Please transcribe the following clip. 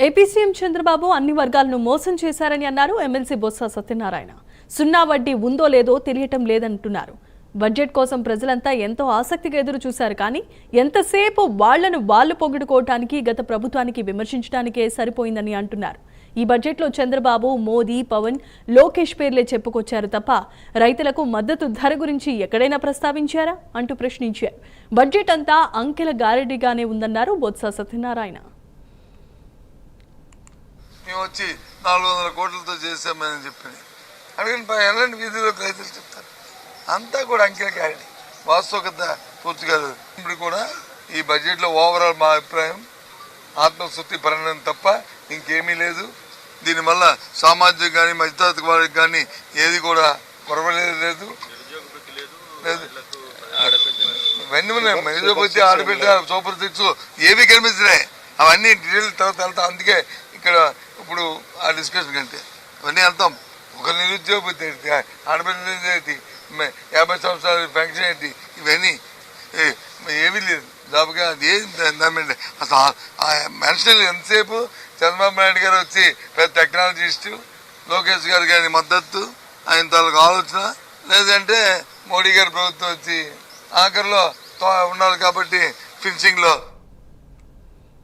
AP CM Chandrababu అన్ని వర్గాలను మోసం చేశారని అన్నారు ఎమ్మెల్సీ బొత్స సత్యనారాయణ. సున్నా వడ్డీ ఉందో లేదో తెలియటం లేదంటున్నారు. బడ్జెట్ కోసం ప్రజలంతా ఎంతో ఆసక్తిగా ఎదురు చూశారు, కానీ ఎంతసేపు వాళ్లను వాళ్లు పొగుడుకోవటానికి గత ప్రభుత్వానికి విమర్శించడానికే సరిపోయిందని అంటున్నారు. ఈ బడ్జెట్లో చంద్రబాబు, మోదీ, పవన్, లోకేష్ పేర్లే చెప్పుకొచ్చారు తప్ప రైతులకు మద్దతు ధర గురించి ఎక్కడైనా ప్రస్తావించారా అంటూ ప్రశ్నించారు. బడ్జెట్ అంతా అంకెల గారడిగానే ఉందన్నారు బొత్స సత్యనారాయణ. మేము వచ్చి 400 కోట్లతో చేశామని చెప్పి అడిగిన ఎలాంటి వీధిలోకి రైతులు చెప్తారు. అంతా కూడా అంకెల గారడి, వాస్తవికత పూర్తిగా. ఇప్పుడు కూడా ఈ బడ్జెట్లో ఓవరాల్ మా అభిప్రాయం ఆత్మశుద్ధి పరిణామం తప్ప ఇంకేమీ లేదు. దీనివల్ల సామాజిక కానీ మధ్యతరగతి వారికి కానీ ఏది కూడా కొరవలేదు లేదు. ఇవన్నీ ఉన్నాయి. మహిళపతి, ఆడబిడ్డ, సూపర్ సిక్స్ ఏవి కనిపించినాయి అవన్నీ డీటెయిల్ తర్వాత వెళ్తాం. అందుకే ఇక్కడ ఇప్పుడు ఆ డిస్కషన్ కంటే ఇవన్నీ వెళ్తాం. ఒక నిరుద్యోగపతి ఏంటి, ఆడబిడ్డ ఏంటి, 50 సంవత్సరాల పెన్షన్ ఏంటి, ఇవన్నీ ఏమీ లేదు. జాబ్గా అది అసలు మనుషులు ఎంతసేపు చంద్రబాబు నాయుడు గారు వచ్చి పెద్ద టెక్నాలజిస్టు, లోకేష్ గారు కానీ మద్దతు, ఆయన తాలూకు ఆలోచన, లేదంటే మోడీ గారి ప్రభుత్వం వచ్చి ఆఖరిలో ఉన్నారు కాబట్టి ఫినిషింగ్లో